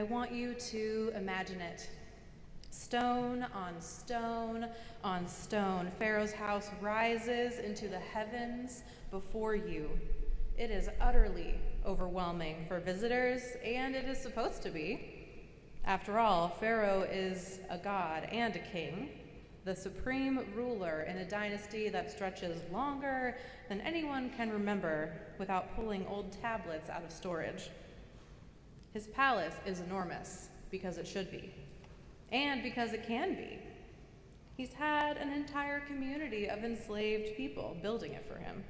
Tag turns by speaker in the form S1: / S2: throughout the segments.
S1: I want you to imagine it. Stone on stone on stone, Pharaoh's house rises into the heavens before you. It is utterly overwhelming for visitors, and it is supposed to be. After all, Pharaoh is a god and a king, the supreme ruler in a dynasty that stretches longer than anyone can remember without pulling old tablets out of storage. His palace is enormous, because it should be, and because it can be. He's had an entire community of enslaved people building it for him.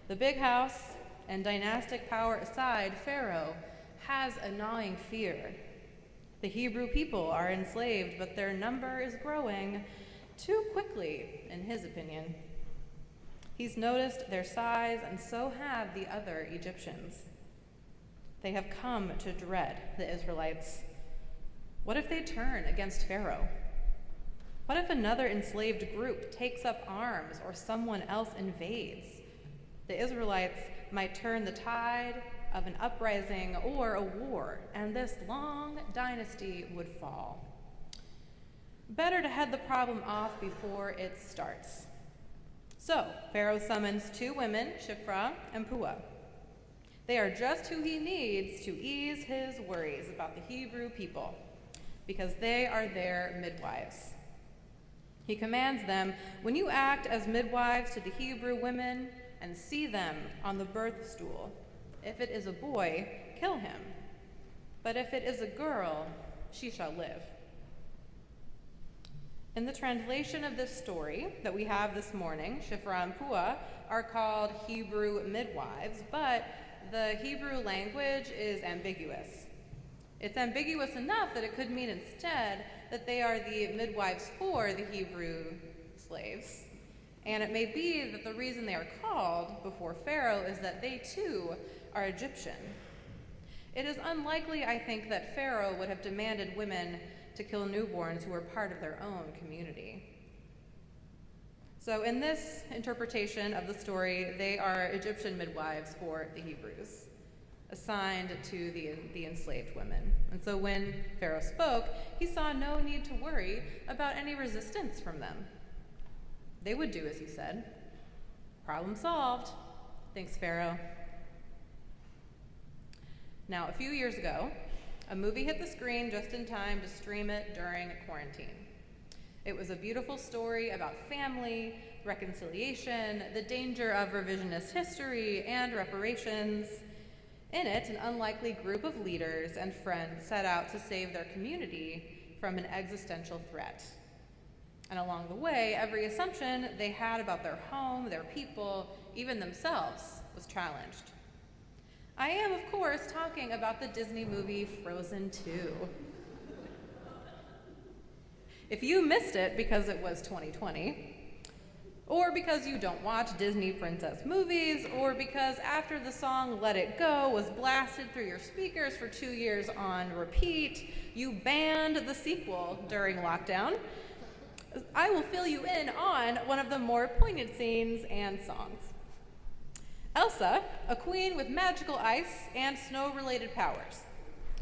S1: The big house and dynastic power aside, Pharaoh has a gnawing fear. The Hebrew people are enslaved, but their number is growing too quickly, in his opinion. He's noticed their size, and so have the other Egyptians. They have come to dread the Israelites. What if they turn against Pharaoh? What if another enslaved group takes up arms or someone else invades? The Israelites might turn the tide of an uprising or a war, and this long dynasty would fall. Better to head the problem off before it starts. So, Pharaoh summons two women, Shiphrah and Puah. They are just who he needs to ease his worries about the Hebrew people, because they are their midwives. He commands them, when you act as midwives to the Hebrew women and see them on the birth stool, if it is a boy, kill him. But if it is a girl, she shall live. In the translation of this story that we have this morning, Shiphrah and Puah are called Hebrew midwives, but the Hebrew language is ambiguous. It's ambiguous enough that it could mean instead that they are the midwives for the Hebrew slaves. And it may be that the reason they are called before Pharaoh is that they too are Egyptian. It is unlikely, I think, that Pharaoh would have demanded women to kill newborns who were part of their own community. So in this interpretation of the story, they are Egyptian midwives for the Hebrews, assigned to the enslaved women. And so when Pharaoh spoke, he saw no need to worry about any resistance from them. They would do as he said. Problem solved, thinks Pharaoh. Now, a few years ago, a movie hit the screen just in time to stream it during quarantine. It was a beautiful story about family, reconciliation, the danger of revisionist history, and reparations. In it, an unlikely group of leaders and friends set out to save their community from an existential threat. And along the way, every assumption they had about their home, their people, even themselves, was challenged. I am, of course, talking about the Disney movie Frozen 2. If you missed it because it was 2020, or because you don't watch Disney princess movies, or because after the song Let It Go was blasted through your speakers for 2 years on repeat, you banned the sequel during lockdown, I will fill you in on one of the more poignant scenes and songs. Elsa, a queen with magical ice and snow-related powers,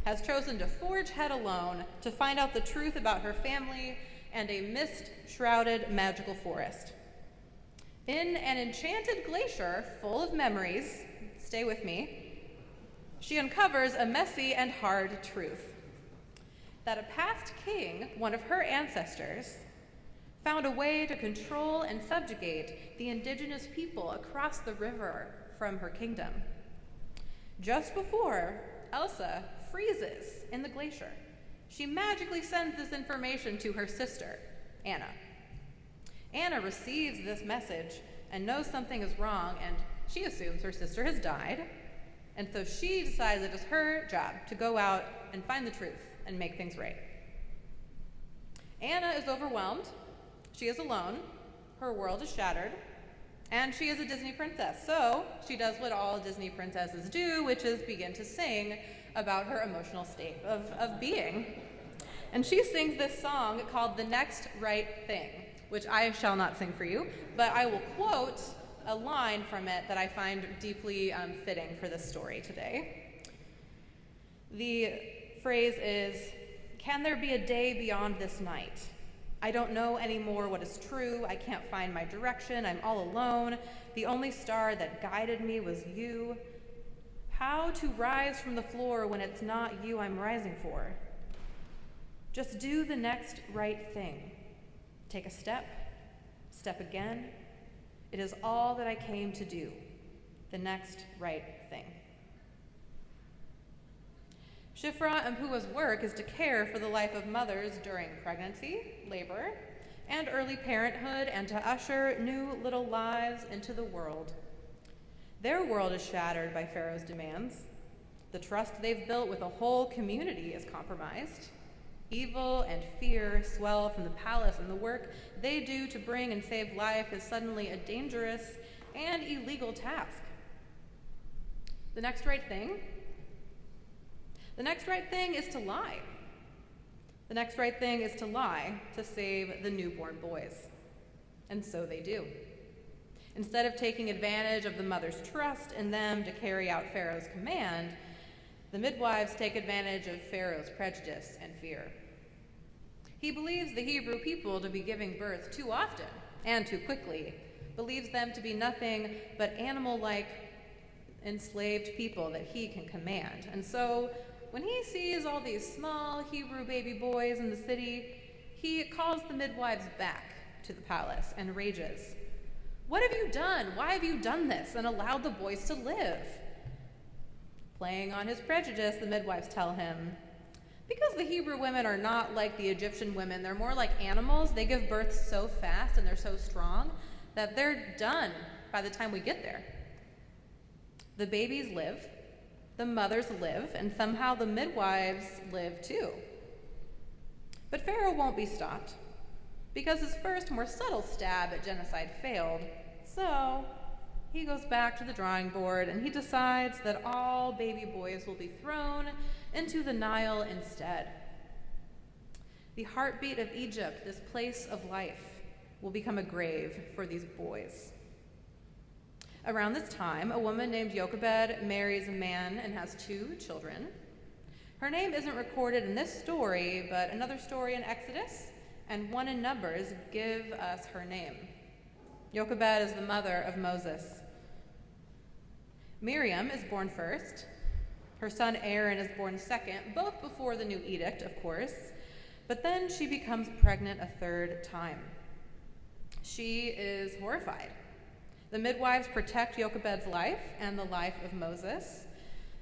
S1: has chosen to forge ahead alone to find out the truth about her family and a mist-shrouded magical forest. In an enchanted glacier full of memories, stay with me, she uncovers a messy and hard truth. That a past king, one of her ancestors, found a way to control and subjugate the indigenous people across the river from her kingdom. Just before Elsa freezes in the glacier, she magically sends this information to her sister, Anna. Anna receives this message and knows something is wrong, and she assumes her sister has died, and so she decides it is her job to go out and find the truth and make things right. Anna is overwhelmed. She is alone. Her world is shattered. And she is a Disney princess, so she does what all Disney princesses do, which is begin to sing about her emotional state of being. And she sings this song called The Next Right Thing, which I shall not sing for you, but I will quote a line from it that I find deeply fitting for this story today. The phrase is, "Can there be a day beyond this night? I don't know anymore what is true. I can't find my direction. I'm all alone. The only star that guided me was you. How to rise from the floor when it's not you I'm rising for? Just do the next right thing. Take a step, step again. It is all that I came to do, the next right thing." Shifra and Pua's work is to care for the life of mothers during pregnancy, labor, and early parenthood, and to usher new little lives into the world. Their world is shattered by Pharaoh's demands. The trust they've built with a whole community is compromised. Evil and fear swell from the palace, and the work they do to bring and save life is suddenly a dangerous and illegal task. The next right thing is to lie. The next right thing is to lie to save the newborn boys. And so they do. Instead of taking advantage of the mother's trust in them to carry out Pharaoh's command, the midwives take advantage of Pharaoh's prejudice and fear. He believes the Hebrew people to be giving birth too often and too quickly, believes them to be nothing but animal-like enslaved people that he can command. And so when he sees all these small Hebrew baby boys in the city, he calls the midwives back to the palace and rages. "What have you done? Why have you done this and allowed the boys to live?" Playing on his prejudice, the midwives tell him, "Because the Hebrew women are not like the Egyptian women. They're more like animals. They give birth so fast and they're so strong that they're done by the time we get there. The babies live, the mothers live, and somehow the midwives live too." But Pharaoh won't be stopped, because his first, more subtle stab at genocide failed. So he goes back to the drawing board and he decides that all baby boys will be thrown into the Nile instead. The heartbeat of Egypt, this place of life, will become a grave for these boys. Around this time, a woman named Jochebed marries a man and has 2 children. Her name isn't recorded in this story, but another story in Exodus and one in Numbers give us her name. Jochebed is the mother of Moses. Miriam is born first. Her son Aaron is born second, both before the new edict, of course, but then she becomes pregnant a 3rd time. She is horrified. The midwives protect Jochebed's life and the life of Moses,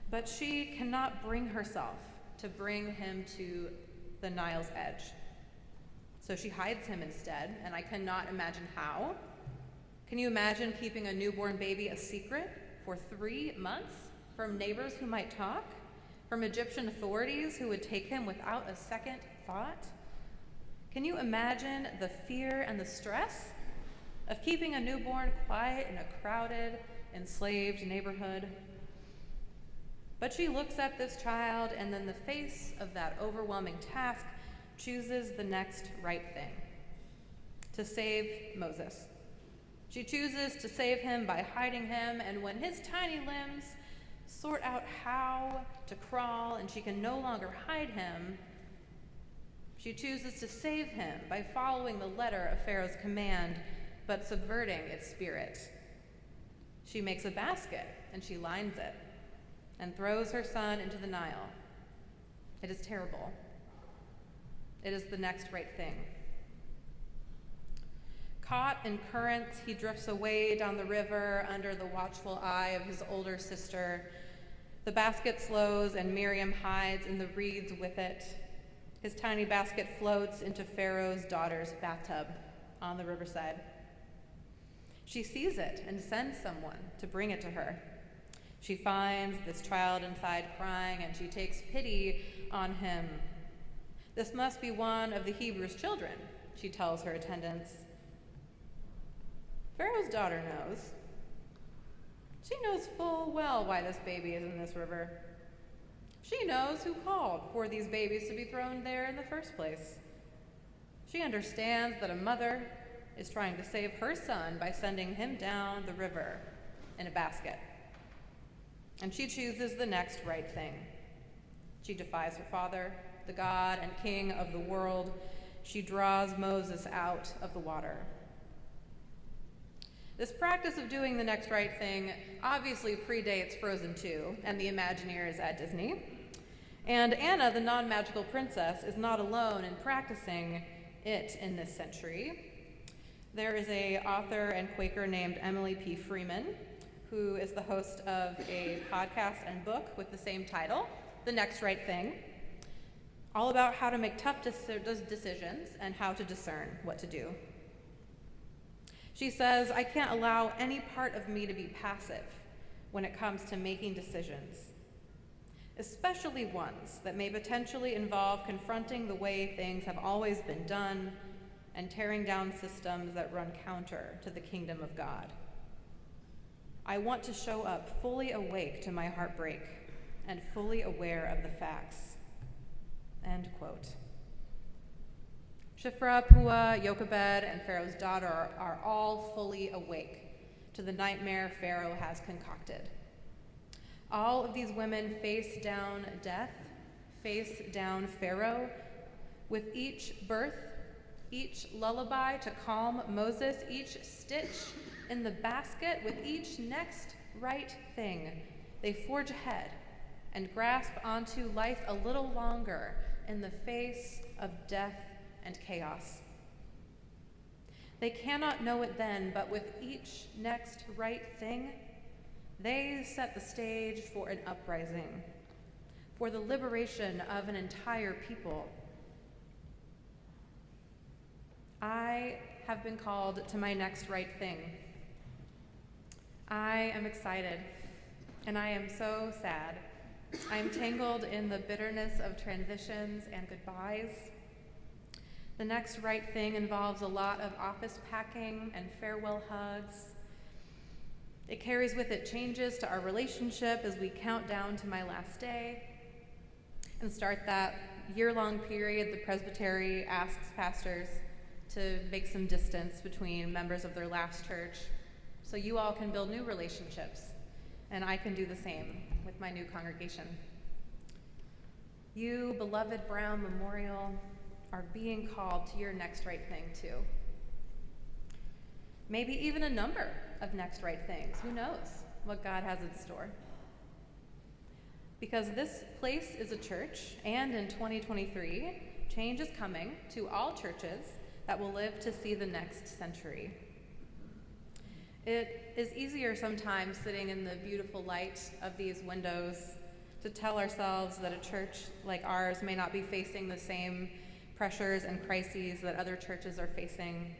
S1: but she cannot bring herself to bring him to the Nile's edge. So she hides him instead, and I cannot imagine how. Can you imagine keeping a newborn baby a secret for 3 months from neighbors who might talk, from Egyptian authorities who would take him without a second thought? Can you imagine the fear and the stress of keeping a newborn quiet in a crowded, enslaved neighborhood? But she looks at this child, and in the face of that overwhelming task, chooses the next right thing: to save Moses. She chooses to save him by hiding him, and when his tiny limbs sort out how to crawl and she can no longer hide him, she chooses to save him by following the letter of Pharaoh's command, but subverting its spirit. She makes a basket and she lines it and throws her son into the Nile. It is terrible. It is the next right thing. Caught in currents, he drifts away down the river under the watchful eye of his older sister. The basket slows and Miriam hides in the reeds with it. His tiny basket floats into Pharaoh's daughter's bathtub on the riverside. She sees it and sends someone to bring it to her. She finds this child inside crying, and she takes pity on him. "This must be one of the Hebrews' children," she tells her attendants. Pharaoh's daughter knows. She knows full well why this baby is in this river. She knows who called for these babies to be thrown there in the first place. She understands that a mother is trying to save her son by sending him down the river in a basket. And she chooses the next right thing: She defies her father, the God and King of the world. She draws Moses out of the water. This practice of doing the next right thing obviously predates Frozen 2 and the Imagineers at Disney. And Anna, the non-magical princess, is not alone in practicing it in this century. There is an author and Quaker named Emily P. Freeman, who is the host of a podcast and book with the same title, The Next Right Thing, all about how to make tough decisions and how to discern what to do. She says, "I can't allow any part of me to be passive when it comes to making decisions, especially ones that may potentially involve confronting the way things have always been done and tearing down systems that run counter to the kingdom of God. I want to show up fully awake to my heartbreak and fully aware of the facts." End quote. Shiphrah, Puah, Jochebed, and Pharaoh's daughter are all fully awake to the nightmare Pharaoh has concocted. All of these women face down death, face down Pharaoh, with each birth, each lullaby to calm Moses, each stitch in the basket, with each next right thing. They forge ahead and grasp onto life a little longer in the face of death and chaos. They cannot know it then, but with each next right thing, they set the stage for an uprising, for the liberation of an entire people. I have been called to my next right thing. I am excited, and I am so sad. I am tangled in the bitterness of transitions and goodbyes. The next right thing involves a lot of office packing and farewell hugs. It carries with it changes to our relationship as we count down to my last day and start that year-long period the presbytery asks pastors to make some distance between members of their last church so you all can build new relationships, and I can do the same with my new congregation. You, beloved Brown Memorial, are being called to your next right thing too. Maybe even a number of next right things. Who knows what God has in store? Because this place is a church, and in 2023, change is coming to all churches that will live to see the next century. It is easier sometimes sitting in the beautiful light of these windows to tell ourselves that a church like ours may not be facing the same pressures and crises that other churches are facing.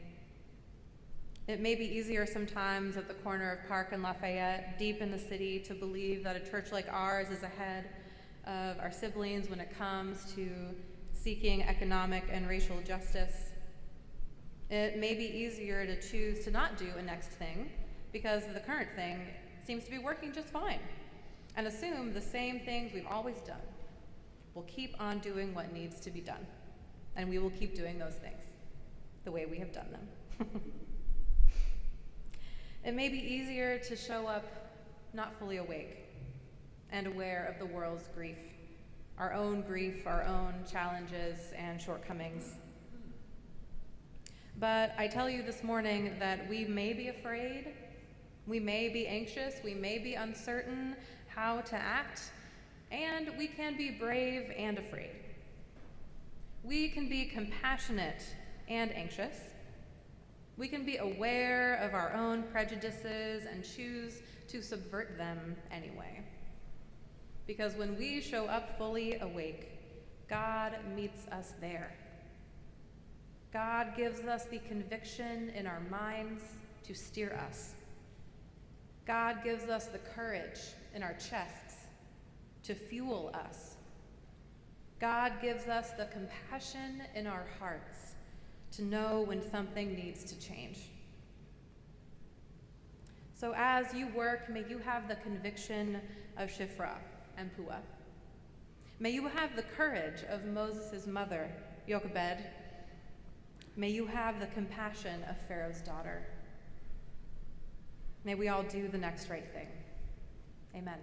S1: It may be easier sometimes at the corner of Park and Lafayette, deep in the city, to believe that a church like ours is ahead of our siblings when it comes to seeking economic and racial justice. It may be easier to choose to not do a next thing because the current thing seems to be working just fine, and assume the same things we've always done. We'll keep on doing what needs to be done, and we will keep doing those things the way we have done them. It may be easier to show up not fully awake and aware of the world's grief, our own challenges and shortcomings. But I tell you this morning that we may be afraid, we may be anxious, we may be uncertain how to act, and we can be brave and afraid. We can be compassionate and anxious. We can be aware of our own prejudices and choose to subvert them anyway. Because when we show up fully awake, God meets us there. God gives us the conviction in our minds to steer us. God gives us the courage in our chests to fuel us. God gives us the compassion in our hearts to know when something needs to change. So as you work, may you have the conviction of Shiphrah and Puah. May you have the courage of Moses' mother, Jochebed. May you have the compassion of Pharaoh's daughter. May we all do the next right thing. Amen.